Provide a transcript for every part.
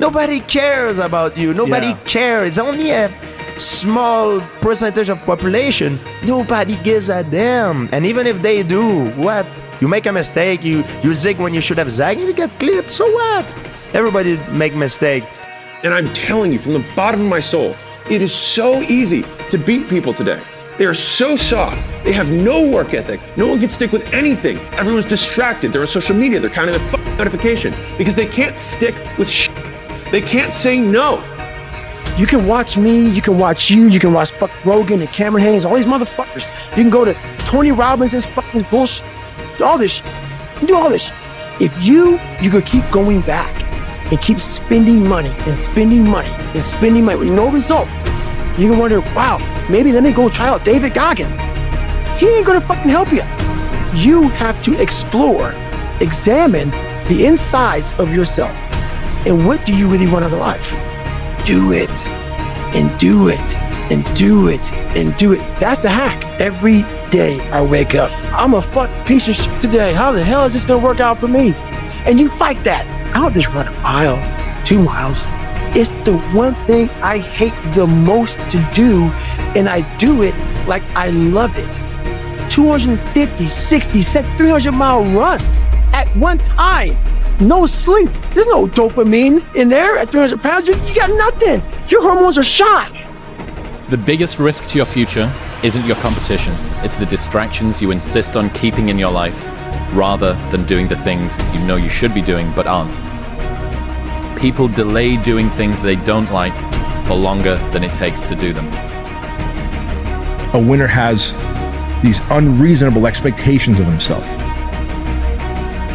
Nobody cares about you. Nobody cares. It's only a small percentage of population. Nobody gives a damn. And even if they do, what? You make a mistake, you zig when you should have zagged, you get clipped, so what? Everybody make mistake. And I'm telling you from the bottom of my soul, it is so easy to beat people today. They are so soft. They have no work ethic. No one can stick with anything. Everyone's distracted. They're on social media. They're counting the notifications because they can't stick with shit. They can't say no. You can watch me, you can watch you, you can watch Rogan and Cameron Hayes, all these motherfuckers. You can go to Tony Robbins' fucking bullshit, all this shit. You can do all this shit. If you could keep going back and keep spending money and spending money and spending money with no results, you can wonder, wow, maybe let me go try out David Goggins. He ain't gonna fucking help you. You have to explore, examine the insides of yourself. And what do you really want out of life? Do it, and do it, and do it, and do it. That's the hack. Every day I wake up, I'm a fuck piece of shit today. How the hell is this gonna work out for me? And you fight that. I don't just run a mile, 2 miles. It's the one thing I hate the most to do, and I do it like I love it. 250, 60, 300-mile runs at one time. No sleep. There's no dopamine in there at 300 pounds. You got nothing. Your hormones are shot. The biggest risk to your future isn't your competition. It's the distractions you insist on keeping in your life rather than doing the things you know you should be doing but aren't. People delay doing things they don't like for longer than it takes to do them. A winner has these unreasonable expectations of himself.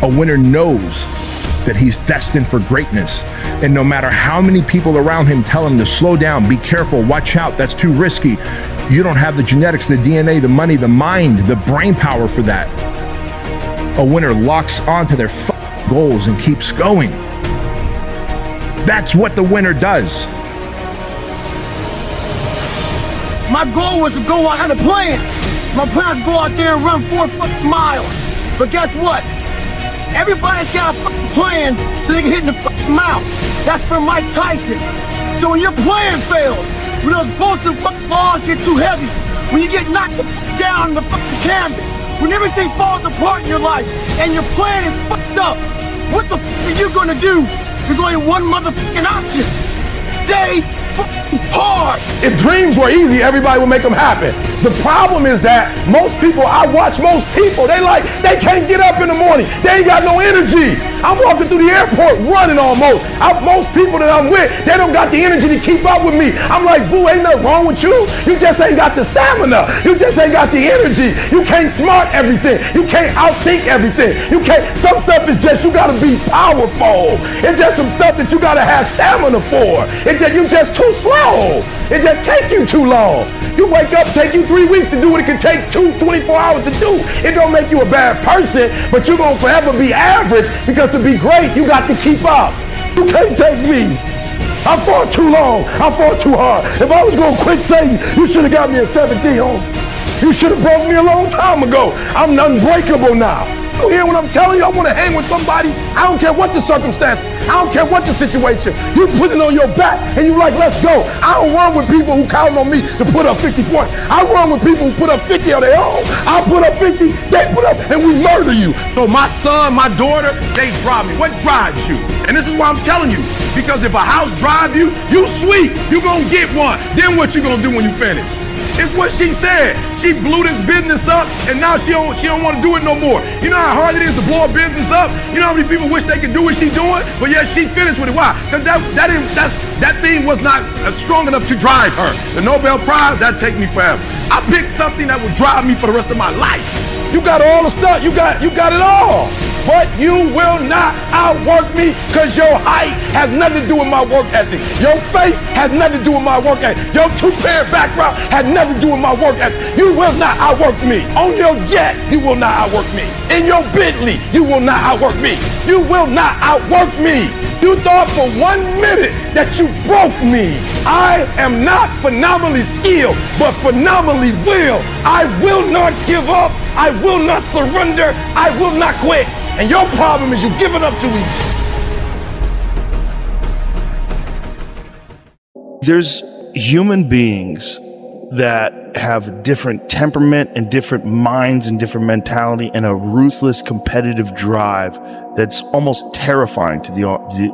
A winner knows that he's destined for greatness. And no matter how many people around him tell him to slow down, be careful, watch out, that's too risky, you don't have the genetics, the DNA, the money, the mind, the brain power for that. A winner locks onto their goals and keeps going. That's what the winner does. My goal was to go out, I had a plan. My plan was to go out there and run 4 miles. But guess what? Everybody's got a fucking plan so they can hit in the fucking mouth. That's for Mike Tyson. So when your plan fails, when those bullshit fucking laws get too heavy, when you get knocked the fuck down on the fucking canvas, when everything falls apart in your life and your plan is fucked up, what the fuck are you gonna do? There's only one motherfucking option. Stay fucking hard. If dreams were easy, everybody would make them happen. The problem is that most people, I watch most people, they can't get up in the morning. They ain't got no energy. I'm walking through the airport running almost. Most people that I'm with, they don't got the energy to keep up with me. I'm like, boo, ain't nothing wrong with you. You just ain't got the stamina. You just ain't got the energy. You can't smart everything. You can't outthink everything. Some stuff is just, you gotta be powerful. It's just some stuff that you gotta have stamina for. You just too slow. It just take you too long. You wake up, take you 3 weeks to do what it can take 24 hours to do. It don't make you a bad person, but you're gonna forever be average because to be great, you got to keep up. You can't take me. I fought too long. I fought too hard. If I was gonna quit Satan, you should have got me at 17, home. You should have broke me a long time ago. I'm unbreakable now. You hear what I'm telling you? I want to hang with somebody. I don't care what the circumstance. I don't care what the situation. You put it on your back and you like, let's go. I don't run with people who count on me to put up 50 points. I run with people who put up 50 on their own. I put up 50, they put up, and we murder you. So my son, my daughter, they drive me. What drives you? And this is why I'm telling you. Because if a house drives you, you sweet. You gonna get one. Then what you gonna do when you finish? It's what she said. She blew this business up, and now she don't want to do it no more. You know how hard it is to blow a business up? You know how many people wish they could do what she doing? But yet she finished with it. Why? Because that thing was not strong enough to drive her. The Nobel Prize, that take me forever. I picked something that would drive me for the rest of my life. You got all the stuff. You got it all. But you will not outwork me because your height has nothing to do with my work ethic. Your face has nothing to do with my work ethic. Your two-parent background has nothing to do with my work ethic. You will not outwork me. On your jet, you will not outwork me. In your Bentley, you will not outwork me. You will not outwork me. You thought for 1 minute that you broke me. I am not phenomenally skilled, but phenomenally will. I will not give up. I will not surrender. I will not quit. And your problem is you give it up too easy. There's human beings that have different temperament and different minds and different mentality and a ruthless competitive drive that's almost terrifying to the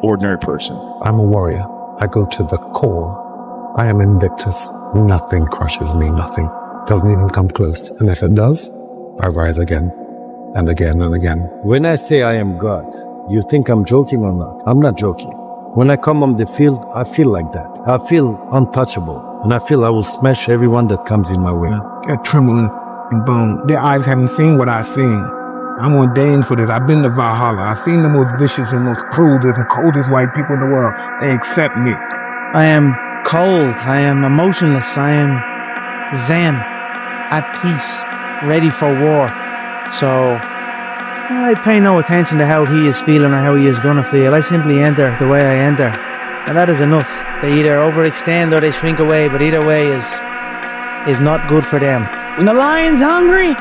ordinary person. I'm a warrior. I go to the core. I am Invictus. Nothing crushes me, nothing. Doesn't even come close. And if it does, I rise again and again and again. When I say I am God, you think I'm joking or not? I'm not joking. When I come on the field, I feel like that. I feel untouchable, and I feel I will smash everyone that comes in my way. Got trembling and bone. Their eyes haven't seen what I've seen. I'm ordained for this. I've been to Valhalla. I've seen the most vicious and most cruelest and coldest white people in the world. They accept me. I am cold. I am emotionless. I am zen, at peace, ready for war. So I pay no attention to how he is feeling or how he is gonna feel. I simply enter the way I enter. And that is enough. They either overextend or they shrink away, but either way is not good for them. When the lion's hungry,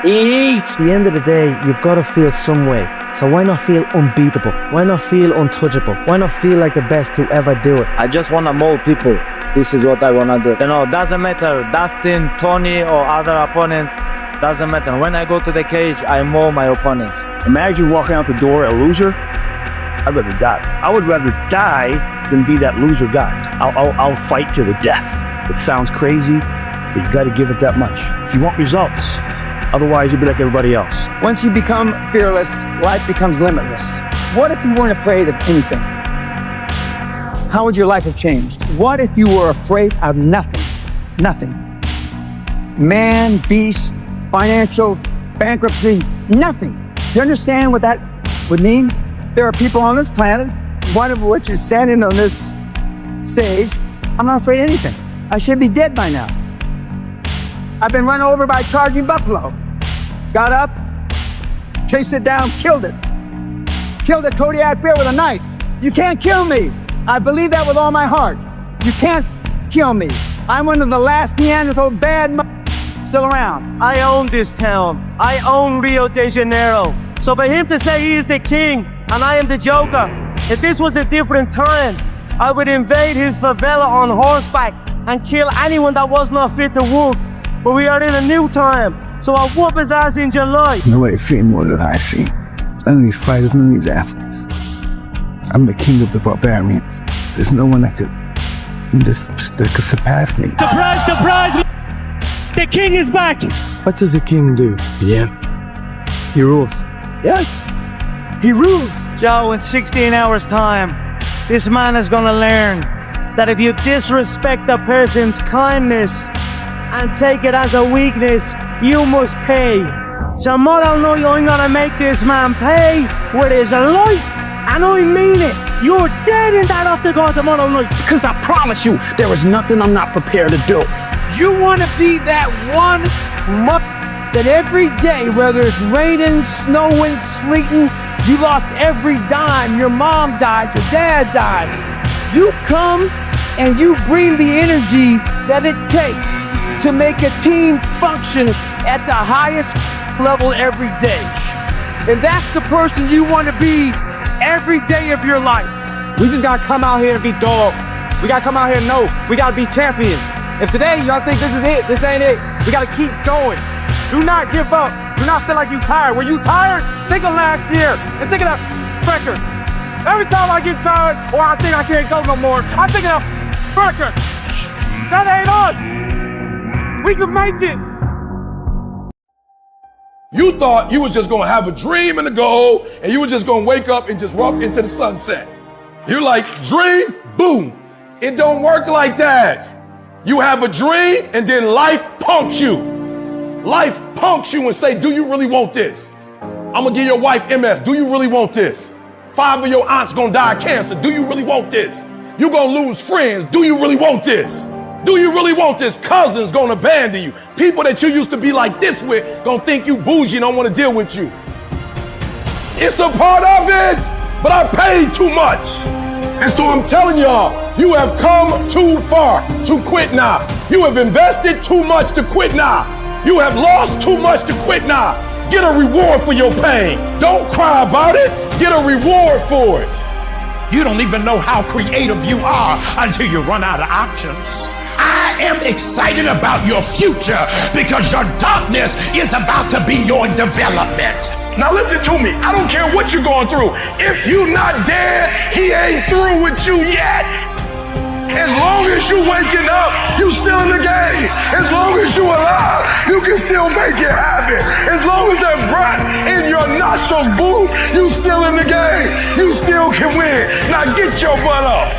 he eats. At the end of the day, you've got to feel some way. So why not feel unbeatable? Why not feel untouchable? Why not feel like the best to ever do it? I just want to mold people. This is what I want to do. You know, doesn't matter Dustin, Tony, or other opponents. Doesn't matter. When I go to the cage, I mold my opponents. Imagine walking out the door a loser. I'd rather die. I would rather die than be that loser guy. I'll fight to the death. It sounds crazy, but you got to give it that much if you want results. Otherwise, you'll be like everybody else. Once you become fearless, life becomes limitless. What if you weren't afraid of anything? How would your life have changed? What if you were afraid of nothing? Nothing. Man, beast, financial, bankruptcy, nothing. Do you understand what that would mean? There are people on this planet, one of which is standing on this stage. I'm not afraid of anything. I should be dead by now. I've been run over by a charging buffalo. Got up, chased it down, killed it. Killed a Kodiak bear with a knife. You can't kill me. I believe that with all my heart. You can't kill me. I'm one of the last Neanderthal bad still around. I own this town. I own Rio de Janeiro. So for him to say he is the king and I am the joker, if this was a different time, I would invade his favela on horseback and kill anyone that was not fit to whoop. But we are in a new time, so I'll whoop his ass in July. Nobody fear more than I fear. None of these fighters, none of these athletes. I'm the king of the barbarians. There's no one that could surpass me. Surprise, surprise! The king is back! What does a king do? Yeah. He rules. Yes, he rules. Joe, in 16 hours' time, this man is gonna learn that if you disrespect a person's kindness and take it as a weakness, you must pay. Tomorrow night, I'm gonna make this man pay with his life, and I mean it. You're dead in that octagon tomorrow night. Because I promise you, there is nothing I'm not prepared to do. You want to be that one that every day, whether it's raining, snowing, sleeting, you lost every dime, your mom died, your dad died. You come and you bring the energy that it takes to make a team function at the highest level every day. And that's the person you want to be every day of your life. We just gotta come out here and be dogs. We gotta come out here and know we gotta be champions. If today y'all think this is it, this ain't it, we gotta keep going. Do not give up. Do not feel like you're tired. When you tired, think of last year and think of that record. Every time I get tired or I think I can't go no more, I think of that record. That ain't us. We can make it. You thought you was just gonna have a dream and a goal, and you was just gonna wake up and just walk into the sunset. You're like, dream, boom. It don't work like that. You have a dream, and then life punks you. Life punks you and say, do you really want this? I'm gonna give your wife MS. Do you really want this? 5 of your aunts gonna die of cancer. Do you really want this? You gonna lose friends. Do you really want this? Do you really want this? Cousins gonna abandon you. People that you used to be like this with gonna think you bougie and don't wanna deal with you. It's a part of it, but I paid too much. And so I'm telling y'all, you have come too far to quit now. You have invested too much to quit now. You have lost too much to quit now. Get a reward for your pain. Don't cry about it. Get a reward for it. You don't even know how creative you are until you run out of options. I am excited about your future because your darkness is about to be your development. Now listen to me. I don't care what you're going through. If you're not dead, he ain't through with you yet. As long as you waking up, you still in the game. As long as you alive, you can still make it happen. As long as that breath in your nostrils move, you still in the game. You still can win. Now get your butt up.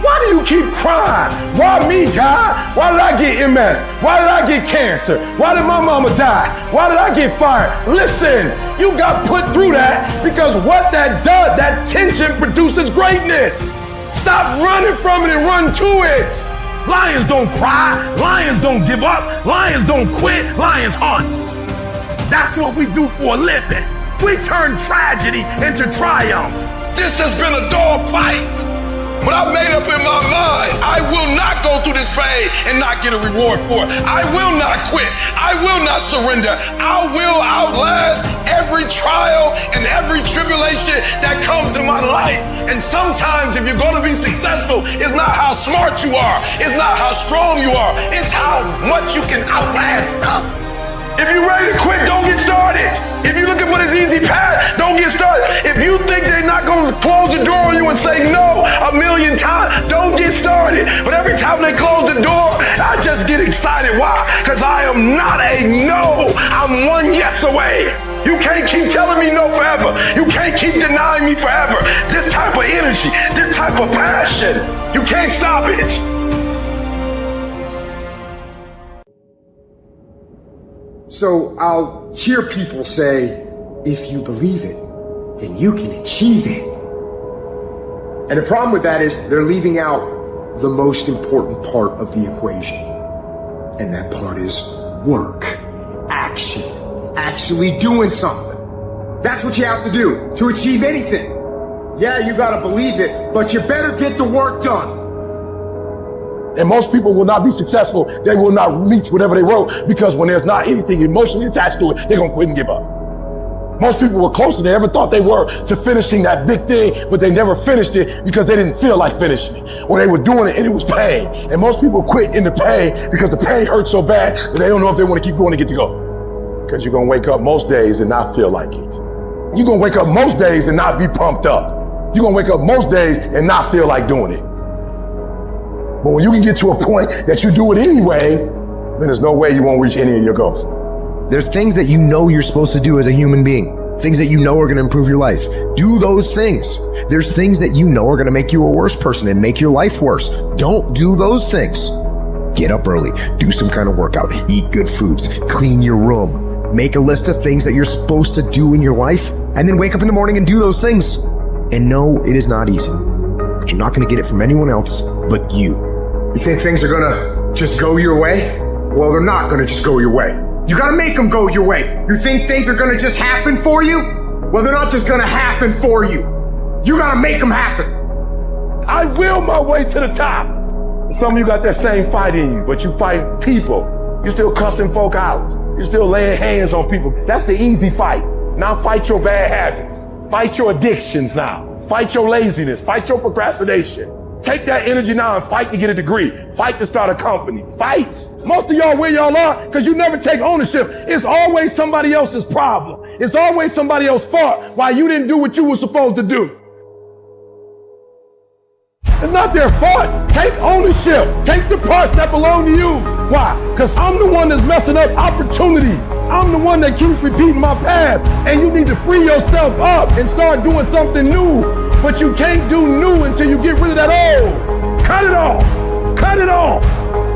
Why do you keep crying? Why me, God? Why did I get MS? Why did I get cancer? Why did my mama die? Why did I get fired? Listen, you got put through that because what that does, that tension produces greatness. Stop running from it and run to it. Lions don't cry. Lions don't give up. Lions don't quit. Lions hunt. That's what we do for a living. We turn tragedy into triumph. This has been a dog fight. But I've made up in my mind, I will not go through this pain and not get a reward for it. I will not quit. I will not surrender. I will outlast every trial and every tribulation that comes in my life. And sometimes if you're going to be successful, it's not how smart you are. It's not how strong you are. It's how much you can outlast stuff. If you're ready to quit, don't get started. If you're looking for this easy path, don't get started. If you think they're not going to close the door on you and say no a million times, don't get started. But every time they close the door, I just get excited. Why? Because I am not a no. I'm one yes away. You can't keep telling me no forever. You can't keep denying me forever. This type of energy, this type of passion, you can't stop it. So I'll hear people say, if you believe it, then you can achieve it. And the problem with that is they're leaving out the most important part of the equation. And that part is work, action, actually doing something. That's what you have to do to achieve anything. Yeah, you gotta believe it, but you better get the work done. And most people will not be successful. They will not reach whatever they wrote because when there's not anything emotionally attached to it, they're going to quit and give up. Most people were closer than they ever thought they were to finishing that big thing, but they never finished it because they didn't feel like finishing it, or they were doing it and it was pain. And most people quit in the pain because the pain hurts so bad that they don't know if they want to keep going to get to go. Because you're going to wake up most days and not feel like it. You're going to wake up most days and not be pumped up. You're going to wake up most days and not feel like doing it. But when you can get to a point that you do it anyway, then there's no way you won't reach any of your goals. There's things that you know you're supposed to do as a human being, things that you know are going to improve your life. Do those things. There's things that you know are going to make you a worse person and make your life worse. Don't do those things. Get up early, do some kind of workout, eat good foods, clean your room, make a list of things that you're supposed to do in your life, and then wake up in the morning and do those things. And no, it is not easy, but you're not going to get it from anyone else but you. You think things are gonna just go your way? Well, they're not gonna just go your way. You gotta make them go your way. You think things are gonna just happen for you? Well, they're not just gonna happen for you. You gotta make them happen. I will my way to the top. Some of you got that same fight in you, but you fight people. You're still cussing folk out. You're still laying hands on people. That's the easy fight. Now fight your bad habits. Fight your addictions now. Fight your laziness. Fight your procrastination. Take that energy now and fight to get a degree. Fight to start a company. Fight. Most of y'all where y'all are because you never take ownership. It's always somebody else's problem. It's always somebody else's fault why you didn't do what you were supposed to do. It's not their fault. Take ownership. Take the parts that belong to you. Why? Because I'm the one that's messing up opportunities. I'm the one that keeps repeating my past. And you need to free yourself up and start doing something new. But you can't do new until you get rid of that old. Cut it off. Cut it off.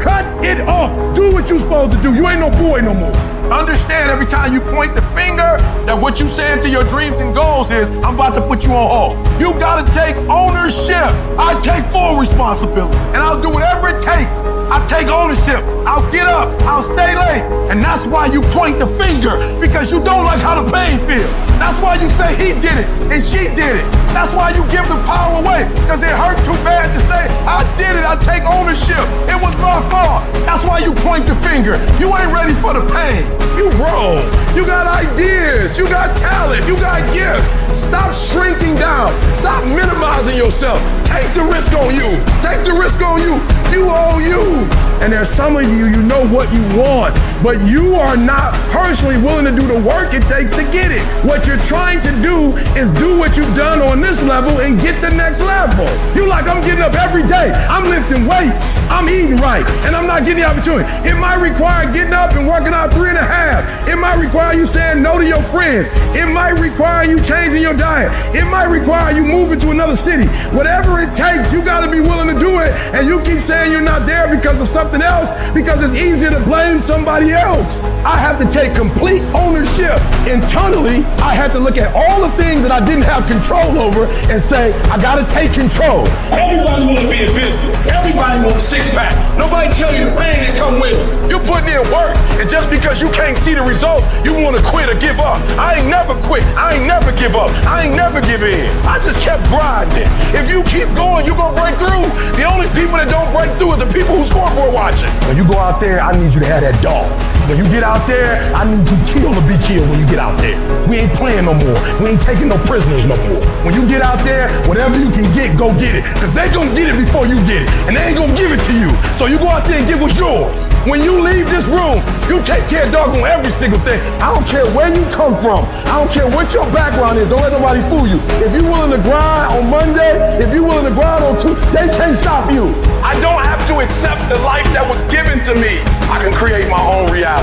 Cut it off. Do what you're supposed to do. You ain't no boy no more. Understand every time you point the finger that what you saying to your dreams and goals is, I'm about to put you on hold. You gotta take ownership. I take full responsibility and I'll do whatever it takes. I take ownership. I'll get up. I'll stay late. And that's why you point the finger, because you don't like how the pain feels. That's why you say he did it and she did it. That's why you give the power away, because it hurt too bad to say, I did it, I take ownership. It was my fault. That's why you point the finger. You ain't ready for the pain. You grown. You got ideas. You got talent. You got gifts. Stop shrinking down. Stop minimizing trust in yourself. Take the risk on you. Take the risk on you. You owe you. And there's some of you know what you want, but you are not personally willing to do the work it takes to get it. What you're trying to do is do what you've done on this level and get the next level. You like, I'm getting up every day. I'm lifting weights. I'm eating right. And I'm not getting the opportunity. It might require getting up and working out 3.5. It might require you saying no to your friends. It might require you changing your diet. It might require you moving to another city. Whatever it takes, you got to be willing to do it. And you keep saying you're not there because of something else, because it's easier to blame somebody else. I have to take complete ownership. Internally, I had to look at all the things that I didn't have control over and say, I got to take control. Everybody want to be in business. Everybody wants a six-pack. Nobody tell you the pain that come with it. You're putting in work, and just because you can't see the results, you want to quit or give up. I ain't never quit. I ain't never give up. I ain't never give in. I just kept grinding. If you keep going, you're going to break through. The only people that don't break through are the people who scoreboard watching. When you go out there, I need you to have that dog. When you get out there, I need you killed to be killed when you get out there. We ain't playing no more. We ain't taking no prisoners no more. When you get out there, whatever you can get, go get it. Because they gonna get it before you get it. And they ain't gonna give it to you. So you go out there and get what's yours. When you leave this room, you take care of doggone every single thing. I don't care where you come from. I don't care what your background is. Don't let nobody fool you. If you're willing to grind on Monday, if you're willing to grind on Tuesday, they can't stop you. I don't have to accept the life that was given to me. I can create my own reality.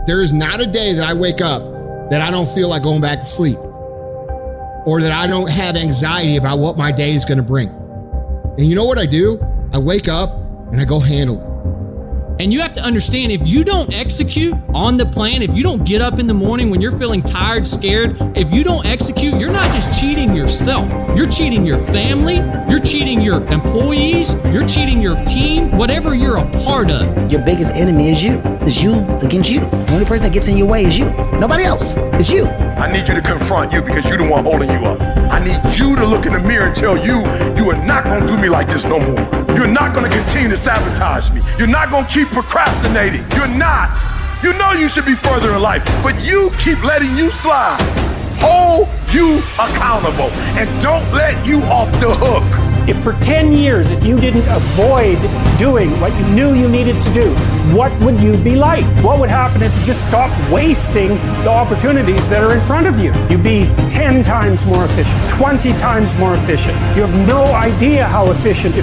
There is not a day that I wake up that I don't feel like going back to sleep, or that I don't have anxiety about what my day is going to bring. And you know what I do? I wake up and I go handle it. And you have to understand, if you don't execute on the plan, if you don't get up in the morning when you're feeling tired, scared, if you don't execute, you're not just cheating yourself. You're cheating your family, you're cheating your employees, you're cheating your team, whatever you're a part of. Your biggest enemy is you. It's you against you. The only person that gets in your way is you. Nobody else. It's you. I need you to confront you because you're the one holding you up. I need you to look in the mirror and tell you, you are not going to do me like this no more. You're not going to continue to sabotage me. You're not going to keep procrastinating. You're not. You know you should be further in life, but you keep letting you slide. Hold you accountable and don't let you off the hook. If for 10 years, if you didn't avoid doing what you knew you needed to do, what would you be like? What would happen if you just stopped wasting the opportunities that are in front of you? You'd be 10 times more efficient, 20 times more efficient. You have no idea how efficient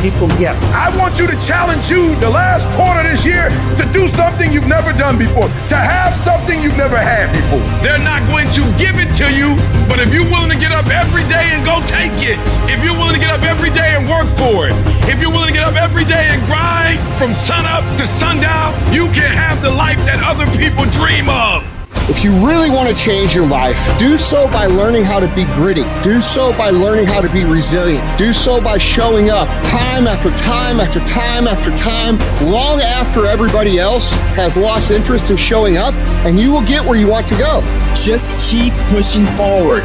people get. I want you to challenge you the last quarter this year to do something you've never done before, to have something you've never had before. They're not going to give it to you, but if you're willing to get up every day and go take it, if you're willing to get up every day and work for it, if you're willing to get up every day and grind from sun up to sundown, you can have the life that other people dream of. If you really want to change your life, do so by learning how to be gritty. Do so by learning how to be resilient. Do so by showing up time after time after time after time, long after everybody else has lost interest in showing up, and you will get where you want to go. Just keep pushing forward.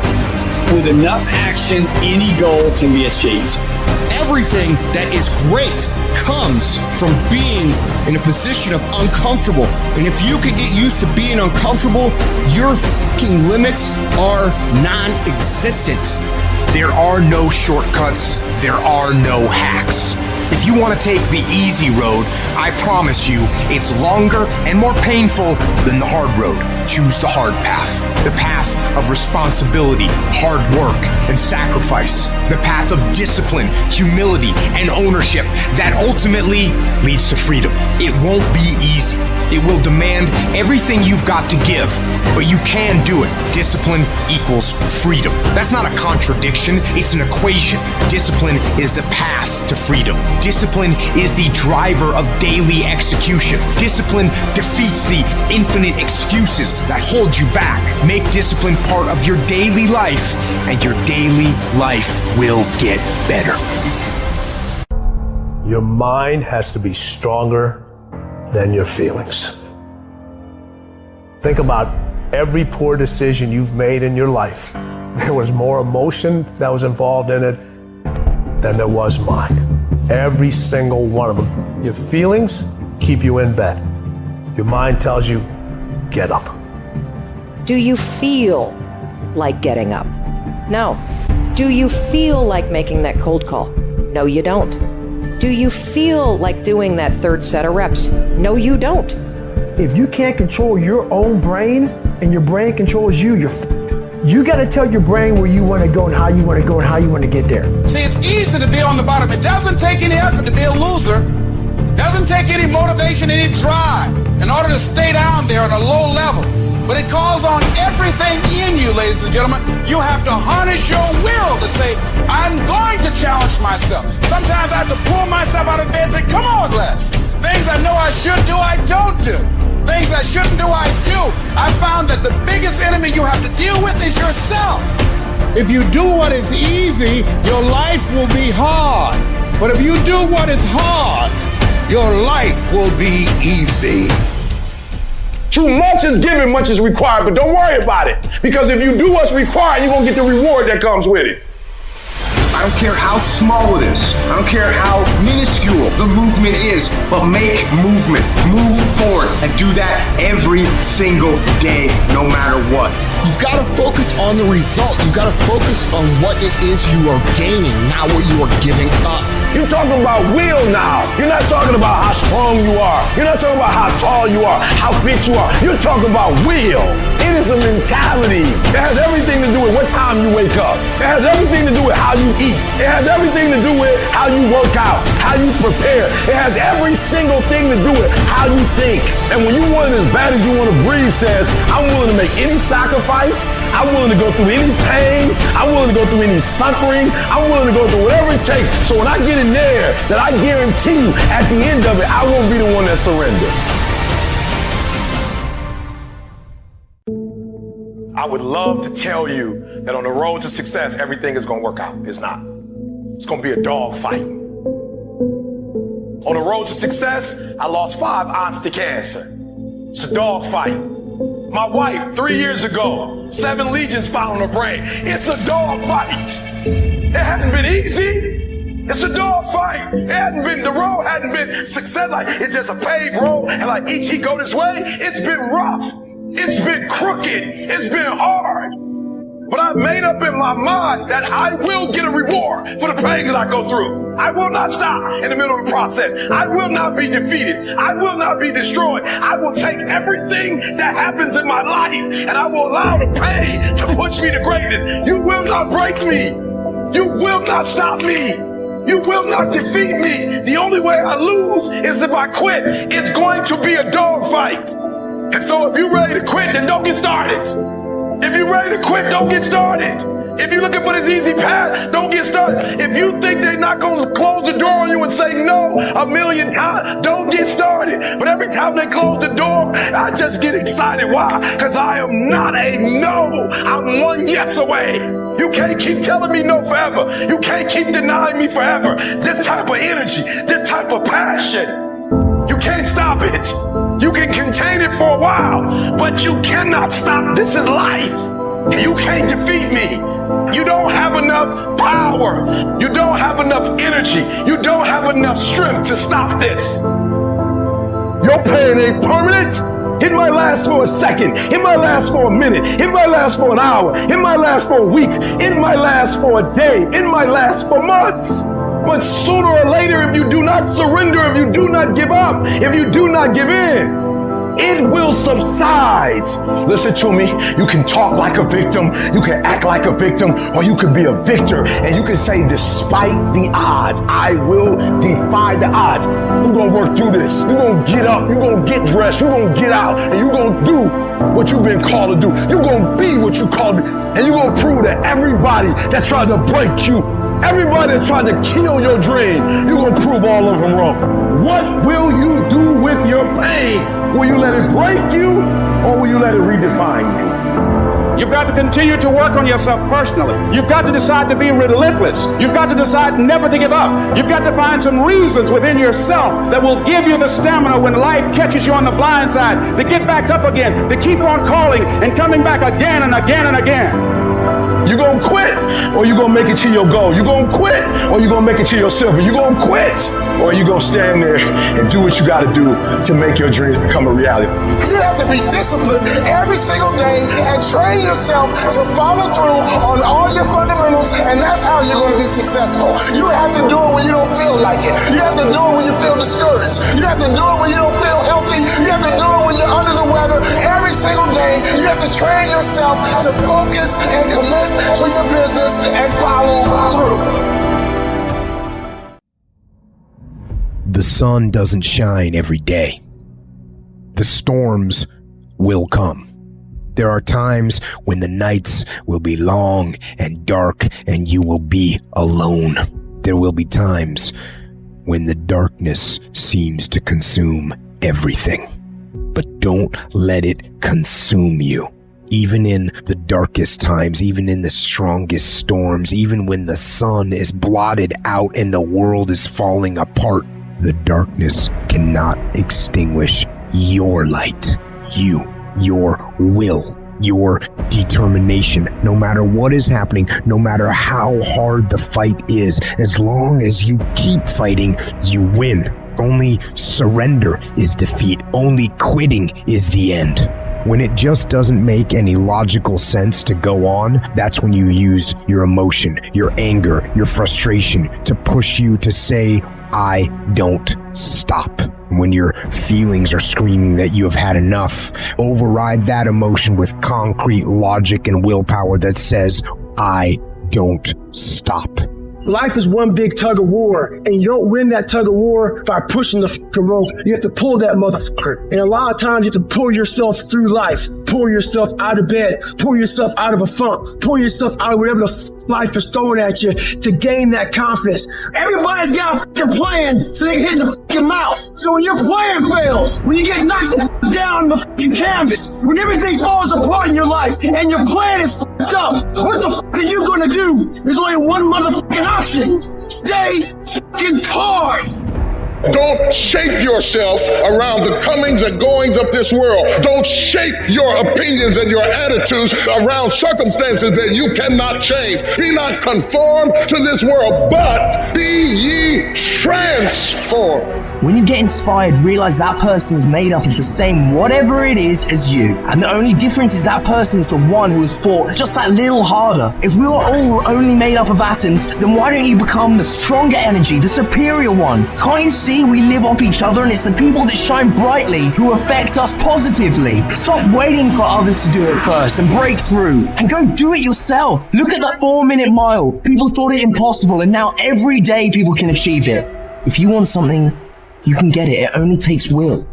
With enough action, any goal can be achieved. Everything that is great comes from being in a position of uncomfortable. And if you can get used to being uncomfortable, your fucking limits are non-existent. There are no shortcuts. There are no hacks. If you want to take the easy road, I promise you it's longer and more painful than the hard road. Choose the hard path. The path of responsibility, hard work, and sacrifice. The path of discipline, humility, and ownership that ultimately leads to freedom. It won't be easy. It will demand everything you've got to give, but you can do it. Discipline equals freedom. That's not a contradiction, it's an equation. Discipline is the path to freedom. Discipline is the driver of daily execution. Discipline defeats the infinite excuses that hold you back. Make discipline part of your daily life, and your daily life will get better. Your mind has to be stronger than your feelings. Think about every poor decision you've made in your life. There was more emotion that was involved in it than there was mind. Every single one of them. Your feelings keep you in bed. Your mind tells you, get up. Do you feel like getting up? No. Do you feel like making that cold call? No, you don't. Do you feel like doing that third set of reps? No, you don't. If you can't control your own brain and your brain controls you, you're fucked. You got to tell your brain where you want to go and how you want to go and how you want to get there. See, it's easy to be on the bottom. It doesn't take any effort to be a loser. Doesn't take any motivation, any drive in order to stay down there on a low level. But it calls on everything in you, ladies and gentlemen. You have to harness your will to say, I'm going to challenge myself. Sometimes I have to pull myself out of bed and say, come on, Les. Things I know I should do, I don't do. Things I shouldn't do, I do. I found that the biggest enemy you have to deal with is yourself. If you do what is easy, your life will be hard. But if you do what is hard, your life will be easy. Too much is given, much is required, but don't worry about it. Because if you do what's required, you're going to get the reward that comes with it. I don't care how small it is. I don't care how minuscule the movement is, but make movement. Move forward and do that every single day, no matter what. You've got to focus on the result. You've got to focus on what it is you are gaining, not what you are giving up. You're talking about will now. You're not talking about how strong you are. You're not talking about how tall you are, how fit you are. You're talking about will. It is a mentality. It has everything to do with what time you wake up. It has everything to do with how you eat. It has everything to do with how you work out, how you prepare. It has every single thing to do with how you think. And when you want it as bad as you want to breathe says, I'm willing to make any sacrifice. I'm willing to go through any pain. I'm willing to go through any suffering. I'm willing to go through whatever it takes. So when I get in there, that I guarantee you at the end of it, I won't be the one that surrenders. I would love to tell you that on the road to success, everything is going to work out. It's not. It's going to be a dog fight. On the road to success, I lost 5 aunts to cancer. It's a dog fight. My wife, 3 years ago, 7 legions found on her brain. It's a dog fight. It hasn't been easy. It's a dog fight. It hadn't been, the road hadn't been success. Like, it's just a paved road. And like, each he go this way, it's been rough. It's been crooked. It's been hard. But I've made up in my mind that I will get a reward for the pain that I go through. I will not stop in the middle of the process. I will not be defeated. I will not be destroyed. I will take everything that happens in my life and I will allow the pain to push me to greatness. You will not break me. You will not stop me. You will not defeat me. The only way I lose is if I quit. It's going to be a dog fight. And so if you're ready to quit, then don't get started. If you're ready to quit, don't get started. If you're looking for this easy path, don't get started. If you think they're not going to close the door on you and say no 1,000,000 times, don't get started. But every time they close the door, I just get excited. Why? Because I am not a no. I'm one yes away. You can't keep telling me no forever. You can't keep denying me forever. This type of energy, this type of passion, you can't stop it. You can contain it for a while, but you cannot stop. This is life. You can't defeat me. You don't have enough power. You don't have enough energy. You don't have enough strength to stop this. Your pain ain't permanent. It might last for a second. It might last for a minute. It might last for an hour. It might last for a week. It might last for a day. It might last for months. But sooner or later, if you do not surrender, if you do not give up, if you do not give in, it will subside. Listen to me. You can talk like a victim. You can act like a victim, or you can be a victor. And you can say, despite the odds, I will defy the odds. You're going to work through this. You're going to get up. You're going to get dressed. You're going to get out. And you're going to do what you've been called to do. You're going to be what you called to be. And you're going to prove to everybody that tried to break you, everybody that's trying to kill your dream, you're going to prove all of them wrong. What will you do with your pain? Will you let it break you, or will you let it redefine you? You've got to continue to work on yourself personally. You've got to decide to be relentless. You've got to decide never to give up. You've got to find some reasons within yourself that will give you the stamina when life catches you on the blind side to get back up again, to keep on calling and coming back again and again and again. You gonna quit or you gonna make it to your goal? You gonna quit or you gonna make it to your silver? You gonna quit or you gonna stand there and do what you gotta do to make your dreams become a reality? You have to be disciplined every single day and train yourself to follow through on all your fundamentals, and that's how you're going to be successful. You have to do it when you don't feel like it. You have to do it when you feel discouraged. You have to do it when you don't feel healthy. You have to do it when you're under the weather. Every single day, you have to train yourself to focus and commit to your business and follow through. The sun doesn't shine every day. The storms will come. There are times when the nights will be long and dark and you will be alone. There will be times when the darkness seems to consume everything. But don't let it consume you. Even in the darkest times, even in the strongest storms, even when the sun is blotted out and the world is falling apart, the darkness cannot extinguish your light. Your will, your determination. No matter what is happening, no matter how hard the fight is, as long as you keep fighting, you win. Only surrender is defeat. Only quitting is the end. When it just doesn't make any logical sense to go on, that's when you use your emotion, your anger, your frustration to push you to say, I don't stop. When your feelings are screaming that you have had enough, override that emotion with concrete logic and willpower that says, I don't stop. Life is one big tug of war, and you don't win that tug of war by pushing the fucking rope. You have to pull that motherfucker. And a lot of times you have to pull yourself through life, pull yourself out of bed, pull yourself out of a funk, pull yourself out of whatever the life is throwing at you to gain that confidence. Everybody's got a fucking plan so they can hit the fucking mouth. So when your plan fails, when you get knocked the fuck down on the fucking canvas, when everything falls apart in your life and your plan is fucked up, what the fuck are you gonna do? There's only one motherfucking option. Stay fucking hard. Don't shape yourself around the comings and goings of this world. Don't shape your opinions and your attitudes around circumstances that you cannot change. Be not conformed to this world, but be ye transformed. When you get inspired, realize that person is made up of the same whatever it is as you. And the only difference is that person is the one who has fought just that little harder. If we were all only made up of atoms, then why don't you become the stronger energy, the superior one? Can't you see we live off each other, and it's the people that shine brightly who affect us positively? Stop waiting for others to do it first and break through, and go do it yourself. Look at the 4-minute mile. People thought it impossible, and now every day people can achieve it. If you want something, you can get it. It only takes will.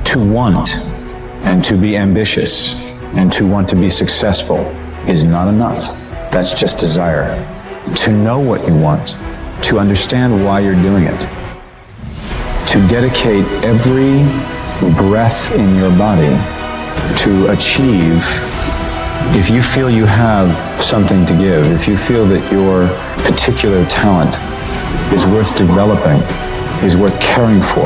To want and to be ambitious and to want to be successful is not enough. That's just desire. To know what you want, to understand why you're doing it, to dedicate every breath in your body to achieve. If you feel you have something to give, if you feel that your particular talent is worth developing, is worth caring for,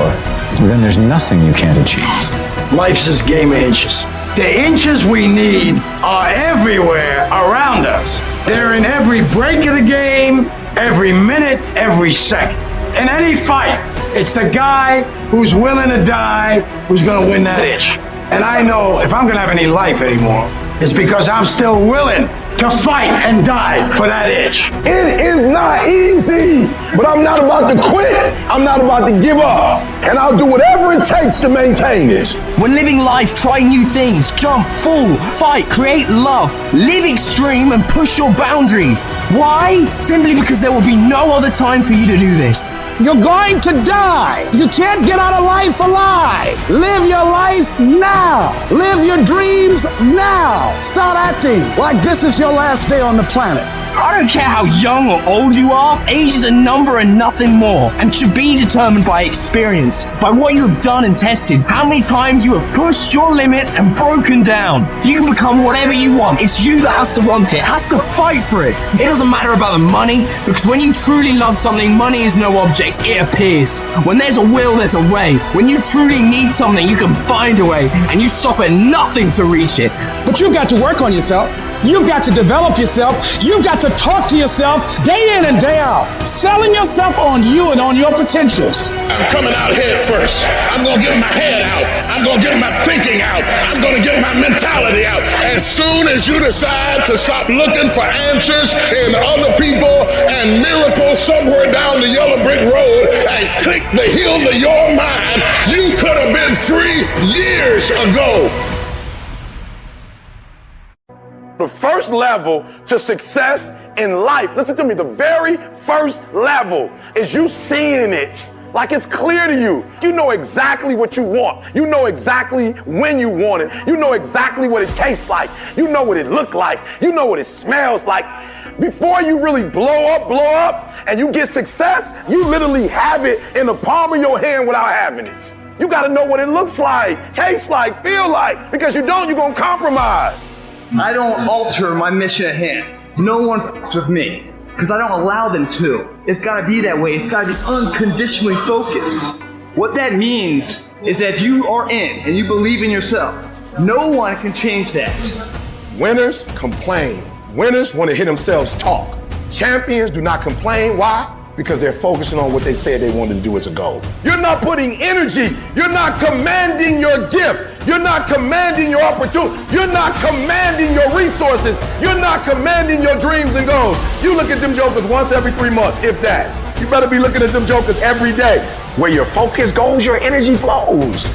then there's nothing you can't achieve. Life's just game of inches. The inches we need are everywhere around us. They're in every break of the game, every minute, every second. In any fight, it's the guy who's willing to die who's gonna win that itch. And I know if I'm gonna have any life anymore, it's because I'm still willing to fight and die for that itch. It is not easy, but I'm not about to quit. I'm not about to give up. And I'll do whatever it takes to maintain this. When living life, try new things, jump, fall, fight, create love, live extreme and push your boundaries. Why? Simply because there will be no other time for you to do this. You're going to die. You can't get out of life alive. Live your life now. Live your dreams now. Start acting like this is your last day on the planet. I don't care how young or old you are, age is a number and nothing more, and should be determined by experience, by what you have done and tested, how many times you have pushed your limits and broken down. You can become whatever you want. It's you that has to want it, has to fight for it. It doesn't matter about the money, because when you truly love something, money is no object, it appears. When there's a will, there's a way. When you truly need something, you can find a way, and you stop at nothing to reach it. But you've got to work on yourself. You've got to develop yourself. You've got to talk to yourself day in and day out, selling yourself on you and on your potentials. I'm coming out head first. I'm going to get my head out. I'm going to get my thinking out. I'm going to get my mentality out. As soon as you decide to stop looking for answers in other people and miracles somewhere down the yellow brick road and click the heel of your mind, you could have been free years ago. The first level to success in life, listen to me, the very first level is you seeing it. Like it's clear to you. You know exactly what you want. You know exactly when you want it. You know exactly what it tastes like. You know what it looks like. You know what it smells like. Before you really blow up, and you get success, you literally have it in the palm of your hand without having it. You gotta know what it looks like, tastes like, feel like, because you don't, you're gonna compromise. I don't alter my mission at hand. No one fucks with me, because I don't allow them to. It's gotta be that way. It's gotta be unconditionally focused. What that means is that if you are in and you believe in yourself, no one can change that. Winners complain. Winners want to hear themselves talk. Champions do not complain. Why? Because they're focusing on what they said they wanted to do as a goal. You're not putting energy. You're not commanding your gift. You're not commanding your opportunity. You're not commanding your resources. You're not commanding your dreams and goals. You look at them jokers once every 3 months, if that. You better be looking at them jokers every day. Where your focus goes, your energy flows.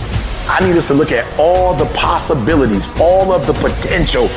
I need us to look at all the possibilities, all of the potential,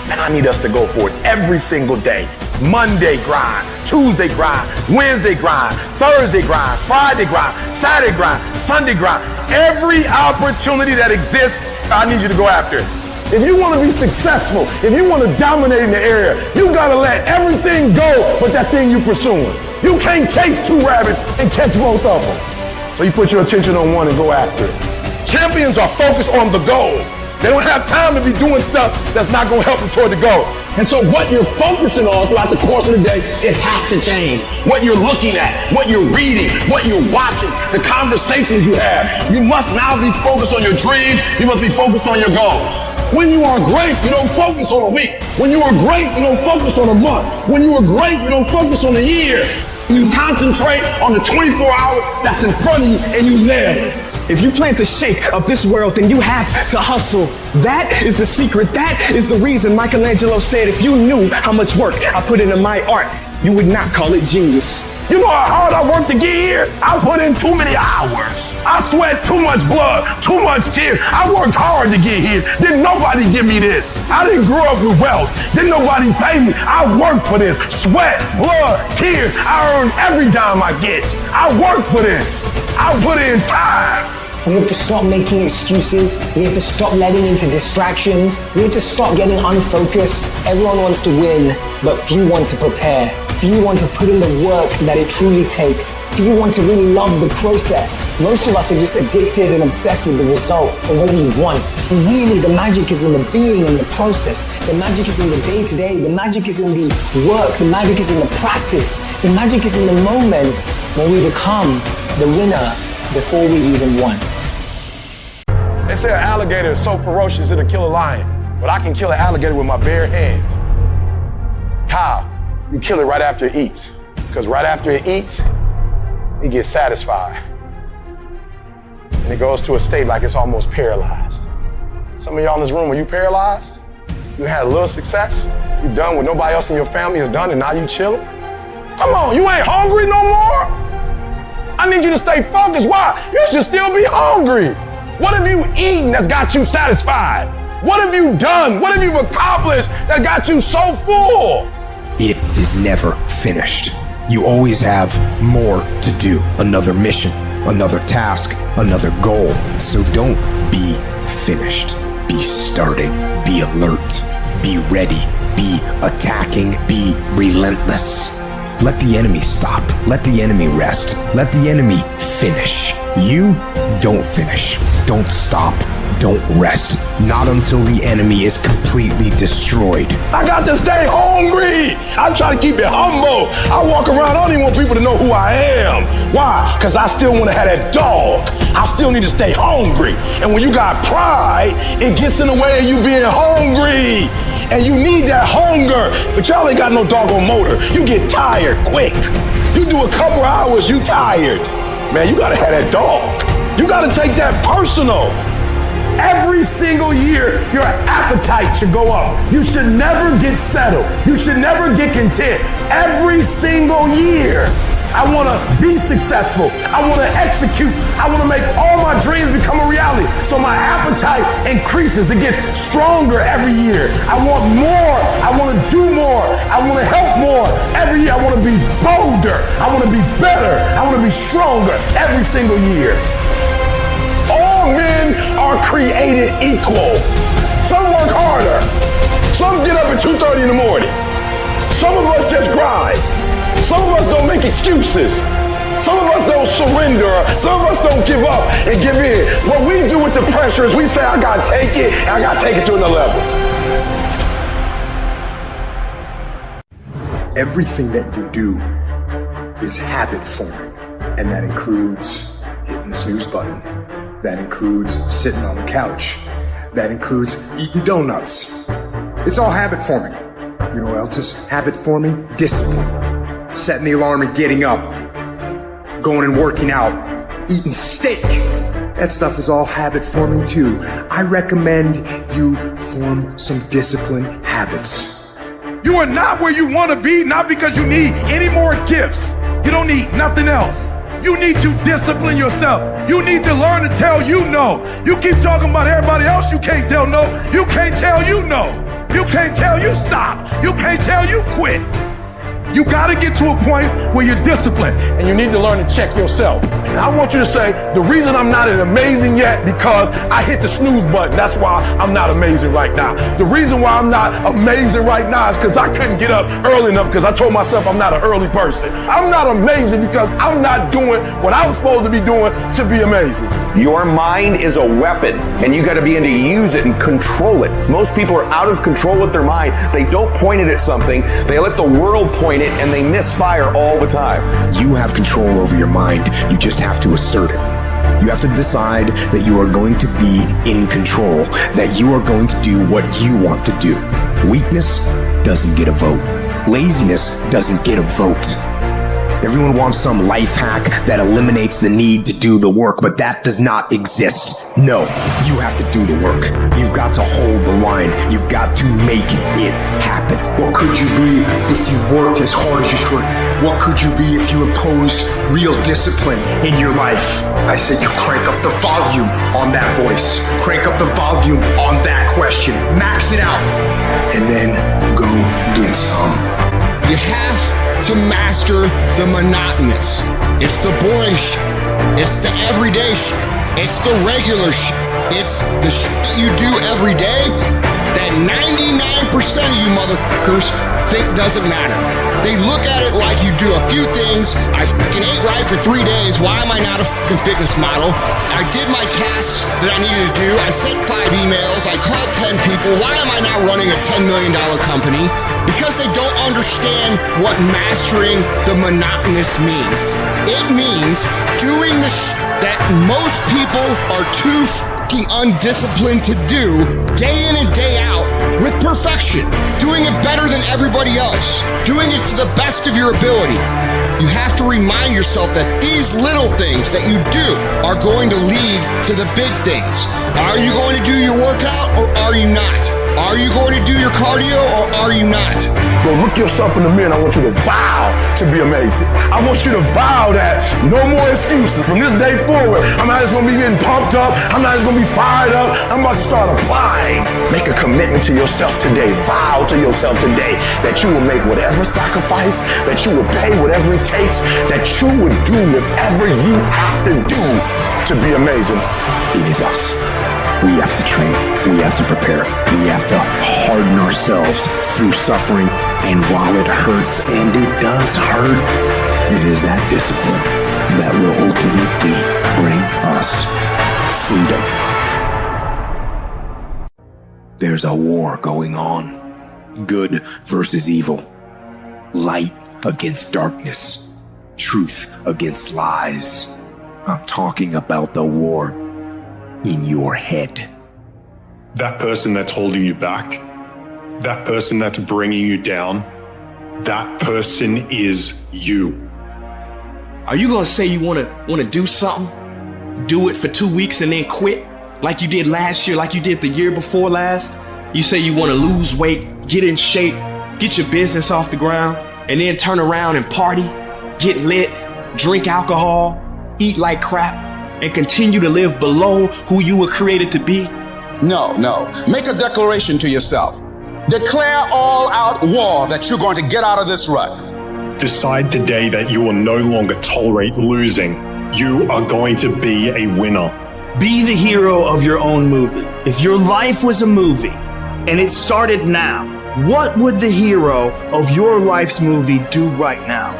and I need us to go for it every single day. Monday grind, Tuesday grind, Wednesday grind, Thursday grind, Friday grind, Saturday grind, Sunday grind. Every opportunity that exists, I need you to go after it. If you want to be successful, if you want to dominate in the area, you got to let everything go but that thing you're pursuing. You can't chase 2 rabbits and catch both of them. So you put your attention on one and go after it. Champions are focused on the goal. They don't have time to be doing stuff that's not going to help them toward the goal. And so what you're focusing on throughout the course of the day, it has to change. What you're looking at, what you're reading, what you're watching, the conversations you have. You must now be focused on your dreams. You must be focused on your goals. When you are great, you don't focus on a week. When you are great, you don't focus on a month. When you are great, you don't focus on a year. You concentrate on the 24 hours that's in front of you and you nail it. If you plan to shake up this world, then you have to hustle. That is the secret. That is the reason Michelangelo said, if you knew how much work I put into my art, you would not call it genius. You know how hard I worked to get here? I put in too many hours. I sweat too much blood, too much tears. I worked hard to get here. Didn't nobody give me this. I didn't grow up with wealth. Didn't nobody pay me. I worked for this. Sweat, blood, tears. I earn every dime I get. I work for this. I put in time. We have to stop making excuses. We have to stop letting into distractions. We have to stop getting unfocused. Everyone wants to win, but few want to prepare. Few want to put in the work that it truly takes. Few want to really love the process. Most of us are just addicted and obsessed with the result of what we want. But really, the magic is in the being and the process. The magic is in the day-to-day. The magic is in the work. The magic is in the practice. The magic is in the moment when we become the winner before we even won. They say an alligator is so ferocious it'll kill a lion, but I can kill an alligator with my bare hands. How? You kill it right after it eats, because right after it eats, it gets satisfied. And it goes to a state like it's almost paralyzed. Some of y'all in this room, are you paralyzed? You had a little success? You done what nobody else in your family has done and now you chilling? Come on, you ain't hungry no more? I need you to stay focused. Why? You should still be hungry. What have you eaten that's got you satisfied? What have you done? What have you accomplished that got you so full? It is never finished. You always have more to do. Another mission, another task, another goal. So don't be finished. Be starting. Be alert. Be ready. Be attacking. Be relentless. Let the enemy stop. Let the enemy rest. Let the enemy finish. You don't finish. Don't stop. Don't rest. Not until the enemy is completely destroyed. I got to stay hungry. I try to keep it humble. I walk around, I don't even want people to know who I am. Why? Because I still want to have that dog. I still need to stay hungry. And when you got pride, it gets in the way of you being hungry. and you need that hunger, but y'all ain't got no doggone motor. You get tired quick. You do a couple hours, you tired. Man, you gotta have that dog. You gotta take that personal. Every single year, your appetite should go up. You should never get settled. You should never get content. Every single year, I want to be successful. I want to execute. I want to make all my dreams become a reality. So my appetite increases. It gets stronger every year. I want more. I want to do more. I want to help more. Every year, I want to be bolder. I want to be better. I want to be stronger every single year. All men are created equal. Some work harder. Some get up at 2:30 in the morning. Some of us just grind. Some of us don't make excuses. Some of us don't surrender. Some of us don't give up and give in. What we do with the pressure is we say, I gotta take it, and I gotta take it to another level. Everything that you do is habit forming, and that includes hitting the snooze button. That includes sitting on the couch. That includes eating donuts. It's all habit forming. You know what else is habit forming? Discipline. Setting the alarm and getting up. Going and working out. Eating steak. That stuff is all habit forming too. I recommend you form some discipline habits. You are not where you want to be, not because you need any more gifts. You don't need nothing else. You need to discipline yourself. You need to learn to tell you no. You keep talking about everybody else, you can't tell no. You can't tell you no. You can't tell you stop. You can't tell you quit. You gotta get to a point where you're disciplined, and you need to learn to check yourself. And I want you to say, the reason I'm not an amazing yet because I hit the snooze button. That's why I'm not amazing right now. The reason why I'm not amazing right now is because I couldn't get up early enough because I told myself I'm not an early person. I'm not amazing because I'm not doing what I'm supposed to be doing to be amazing. Your mind is a weapon, and you got to be able to use it and control it. Most people are out of control with their mind. They don't point it at something. They let the world point it, and they misfire all the time. You have control over your mind. You just have to assert it. You have to decide that you are going to be in control, that you are going to do what you want to do. Weakness doesn't get a vote. Laziness doesn't get a vote. Everyone wants some life hack that eliminates the need to do the work, but that does not exist. No, you have to do the work. You've got to hold the line. You've got to make it happen. What could you be if you worked as hard as you could? What could you be if you imposed real discipline in your life? I said you crank up the volume on that voice. Crank up the volume on that question. Max it out. And then go get some. You have to master the monotonous. It's the boring shit. It's the everyday shit. It's the regular shit. It's the shit that you do every day that 99% of you motherfuckers think doesn't matter. They look at it like you do a few things. I fucking ate right for 3 days. Why am I not a fucking fitness model? I did my tasks that I needed to do. I sent 5 emails. I called 10 people. Why am I not running a $10 million company? Because they don't understand what mastering the monotonous means. It means doing the that most people are too fucking undisciplined to do day in and day out with perfection. Doing it better than everybody else. Doing it to the best of your ability. You have to remind yourself that these little things that you do are going to lead to the big things. Are you going to do your workout or are you not? Are you going to do your cardio or are you not? Go look yourself in the mirror and I want you to vow to be amazing. I want you to vow that no more excuses. From this day forward, I'm not just going to be getting pumped up. I'm not just going to be fired up. I'm about to start applying. Make a commitment to yourself today. Vow to yourself today that you will make whatever sacrifice, that you will pay whatever it takes, that you would do whatever you have to do to be amazing. It is us. We have to train. We have to prepare. We have to harden ourselves through suffering. And while it hurts, and it does hurt, it is that discipline that will ultimately bring us freedom. There's a war going on. Good versus evil. Light against darkness. Truth against lies. I'm talking about the war in your head. That person that's holding you back, that person that's bringing you down, that person is you. Are you gonna say you wanna do something, do it for 2 weeks and then quit? Like you did last year, like you did the year before last? You say you wanna lose weight, get in shape, get your business off the ground, and then turn around and party, get lit, drink alcohol, eat like crap, and continue to live below who you were created to be? No. Make a declaration to yourself. Declare all out war that you're going to get out of this rut. Decide today that you will no longer tolerate losing. You are going to be a winner. Be the hero of your own movie. If your life was a movie and it started now, what would the hero of your life's movie do right now?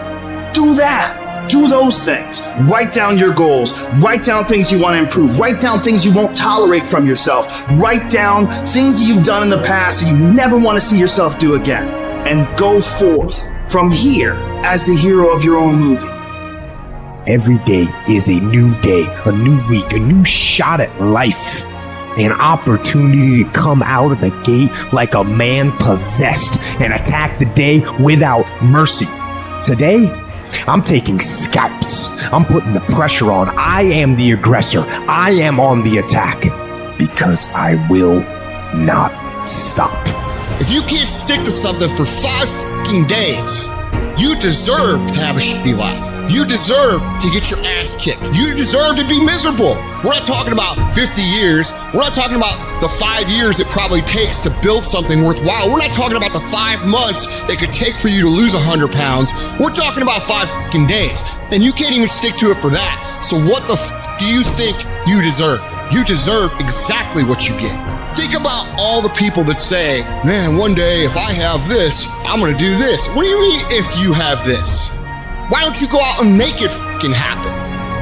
Do that. Do those things. Write down your goals. Write down things you want to improve. Write down things you won't tolerate from yourself. Write down things you've done in the past that you never want to see yourself do again. And go forth from here as the hero of your own movie. Every day is a new day, a new week, a new shot at life. An opportunity to come out of the gate like a man possessed and attack the day without mercy. Today, I'm taking scalps. I'm putting the pressure on. I am the aggressor. I am on the attack because I will not stop. If you can't stick to something for 5 fucking days, you deserve to have a shitty life. You deserve to get your ass kicked. You deserve to be miserable. We're not talking about 50 years. We're not talking about the 5 years it probably takes to build something worthwhile. We're not talking about the 5 months it could take for you to lose 100 pounds. We're talking about 5 fucking days. And you can't even stick to it for that. So what the do you think you deserve? You deserve exactly what you get. Think about all the people that say, man, one day if I have this, I'm gonna do this. What do you mean if you have this? Why don't you go out and make it fucking happen?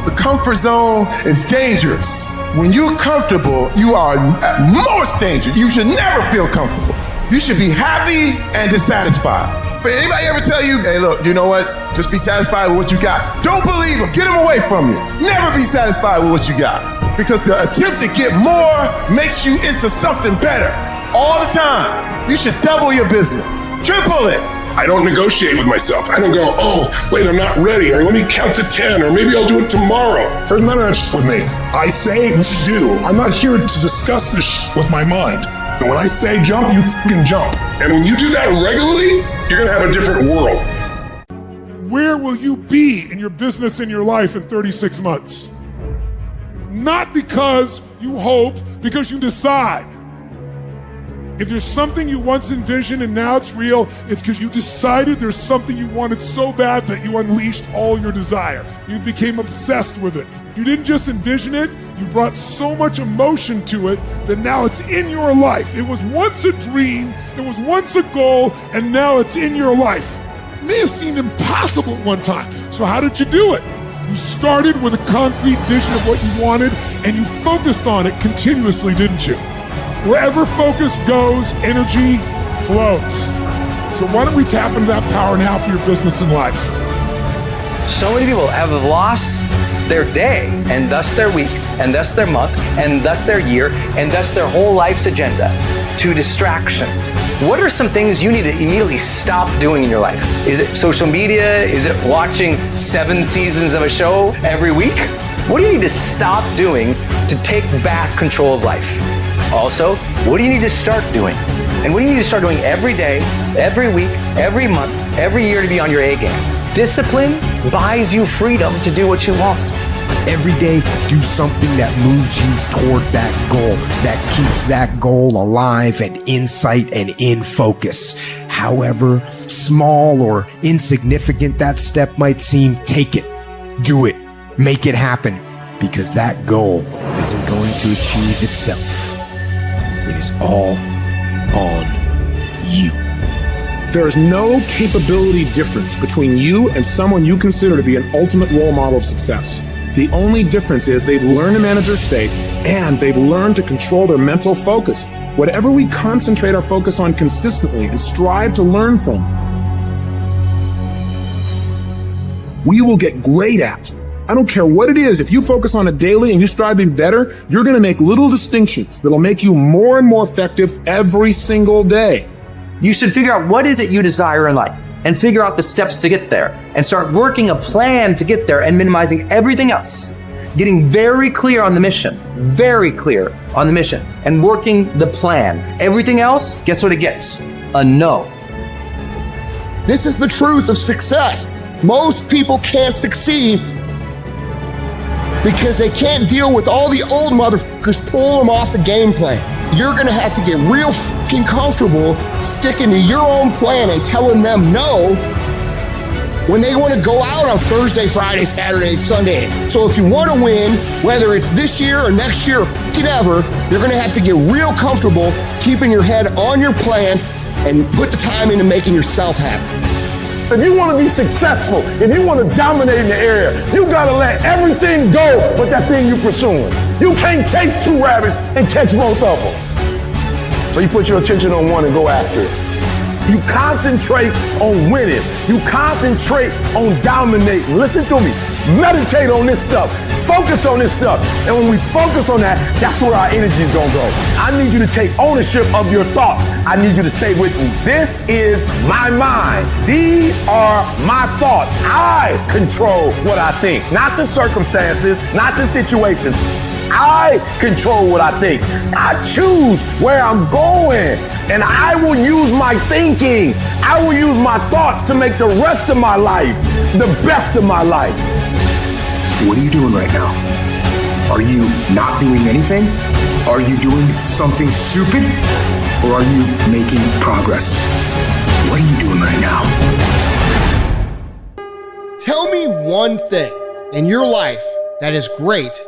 The comfort zone is dangerous. When you're comfortable, you are at most dangerous. You should never feel comfortable. You should be happy and dissatisfied. But anybody ever tell you, hey, look, you know what? Just be satisfied with what you got. Don't believe them. Get them away from you. Never be satisfied with what you got. Because the attempt to get more makes you into something better. All the time. You should double your business. Triple it. I don't negotiate with myself. I don't go, oh, wait, I'm not ready, or let me count to 10, or maybe I'll do it tomorrow. There's none of that shit with me. I say what to do. I'm not here to discuss this shit with my mind. And when I say jump, you fucking jump. And when you do that regularly, you're gonna have a different world. Where will you be in your business and your life in 36 months? Not because you hope, because you decide. If there's something you once envisioned and now it's real, it's because you decided there's something you wanted so bad that you unleashed all your desire. You became obsessed with it. You didn't just envision it, you brought so much emotion to it that now it's in your life. It was once a dream, it was once a goal, and now it's in your life. It may have seemed impossible at one time. So how did you do it? You started with a concrete vision of what you wanted, and you focused on it continuously, didn't you? Wherever focus goes, energy flows. So why don't we tap into that power now for your business and life? So many people have lost their day, and thus their week, and thus their month, and thus their year, and thus their whole life's agenda to distraction. What are some things you need to immediately stop doing in your life? Is it social media? Is it watching 7 seasons of a show every week? What do you need to stop doing to take back control of life? Also, what do you need to start doing? And what do you need to start doing every day, every week, every month, every year to be on your A game? Discipline buys you freedom to do what you want. Every day, do something that moves you toward that goal, that keeps that goal alive and in sight and in focus. However small or insignificant that step might seem, take it, do it, make it happen, because that goal isn't going to achieve itself. It is all on you. There is no capability difference between you and someone you consider to be an ultimate role model of success. The only difference is they've learned to manage their state and they've learned to control their mental focus. Whatever we concentrate our focus on consistently and strive to learn from, we will get great at. I don't care what it is. If you focus on it daily and you strive to be better, you're going to make little distinctions that'll make you more and more effective every single day. You should figure out what is it you desire in life and figure out the steps to get there and start working a plan to get there and minimizing everything else. Getting very clear on the mission, and working the plan. Everything else, guess what it gets? A no. This is the truth of success. Most people can't succeed because they can't deal with all the old motherfuckers pulling them off the game plan. You're gonna have to get real fucking comfortable sticking to your own plan and telling them no when they want to go out on Thursday, Friday, Saturday, Sunday. So if you want to win, whether it's this year or next year or fucking ever, you're gonna have to get real comfortable keeping your head on your plan and put the time into making yourself happy. If you want to be successful, if you want to dominate in the area, you got to let everything go but that thing you're pursuing. You can't chase two rabbits and catch both of them. So you put your attention on one and go after it. You concentrate on winning. You concentrate on dominating. Listen to me. Meditate on this stuff. Focus on this stuff. And when we focus on that, that's where our energy is going to go. I need you to take ownership of your thoughts. I need you to say with me, this is my mind. These are my thoughts. I control what I think, not the circumstances, not the situations. I control what I think. I choose where I'm going. And I will use my thinking. I will use my thoughts to make the rest of my life the best of my life. What are you doing right now? Are you not doing anything? Are you doing something stupid? Or are you making progress? What are you doing right now? Tell me one thing in your life that is great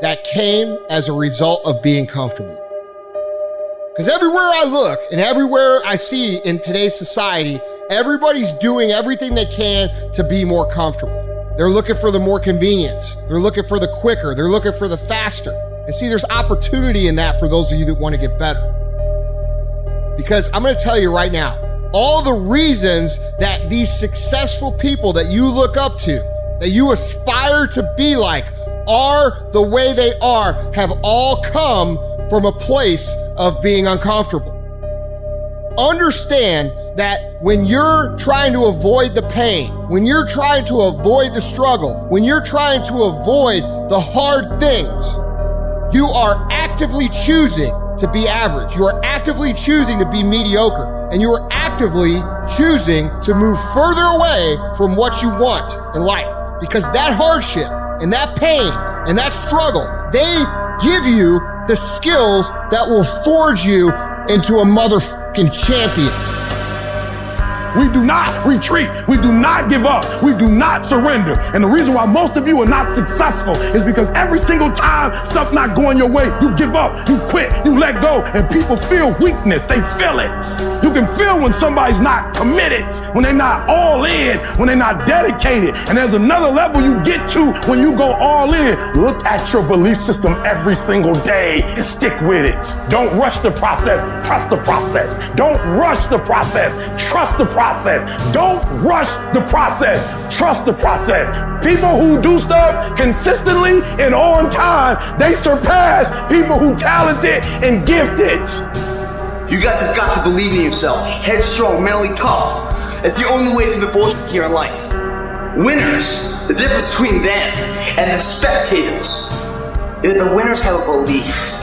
that came as a result of being comfortable. Because everywhere I look and everywhere I see in today's society, everybody's doing everything they can to be more comfortable. They're looking for the more convenience. They're looking for the quicker. They're looking for the faster. And see, there's opportunity in that for those of you that want to get better. Because I'm going to tell you right now, all the reasons that these successful people that you look up to, that you aspire to be like, are the way they are, have all come from a place of being uncomfortable. Understand that when you're trying to avoid the pain, when you're trying to avoid the struggle, when you're trying to avoid the hard things, you are actively choosing to be average. You are actively choosing to be mediocre. And you are actively choosing to move further away from what you want in life. Because that hardship and that pain and that struggle, they give you the skills that will forge you into a motherfucking champion. We do not retreat. We do not give up. We do not surrender. And the reason why most of you are not successful is because every single time stuff not going your way, you give up, you quit, you let go, and people feel weakness. They feel it. You can feel when somebody's not committed, when they're not all in, when they're not dedicated. And there's another level you get to when you go all in. Look at your belief system every single day and stick with it. Don't rush the process. Trust the process. Don't rush the process. Trust the process. Don't rush the process. Trust the process. People who do stuff consistently and on time, they surpass people who talented and gifted. You guys have got to believe in yourself. Headstrong, mentally tough. That's the only way through the bullshit here in life. Winners, the difference between them and the spectators is the winners have a belief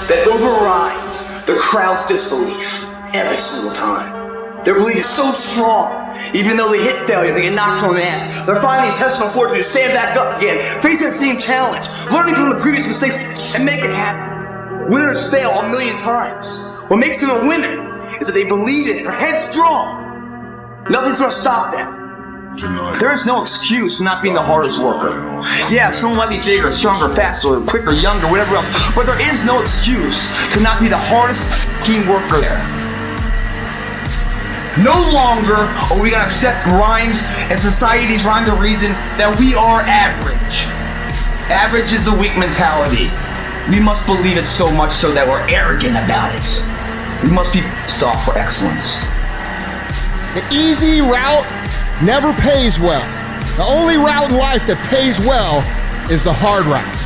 that overrides the crowd's disbelief every single time. Their belief is so strong, even though they hit failure, they get knocked on the ass. They're finding the intestinal fortitude to stand back up again, face that same challenge, learning from the previous mistakes, and make it happen. Winners fail a million times. What makes them a winner is that they believe in it, they're headstrong. Nothing's gonna stop them. There is no excuse for not being the hardest worker. Yeah, someone might be bigger, stronger, faster, quicker, younger, whatever else, but there is no excuse to not be the hardest f***ing worker there. No longer are we gonna accept rhymes and society's rhyme the reason that we are average. Average is a weak mentality. We must believe it so much so that we're arrogant about it. We must be pissed off for excellence. The easy route never pays well. The only route in life that pays well is the hard route.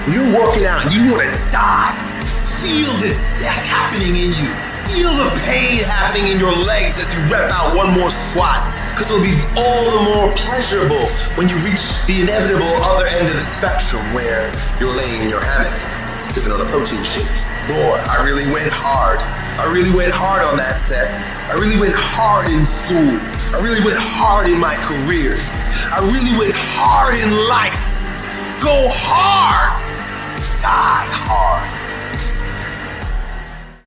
When you're working out and you want to die, feel the death happening in you. Feel the pain happening in your legs as you rep out one more squat, because it'll be all the more pleasurable when you reach the inevitable other end of the spectrum where you're laying in your hammock, sipping on a protein shake. Boy, I really went hard. I really went hard on that set. I really went hard in school. I really went hard in my career. I really went hard in life. Go hard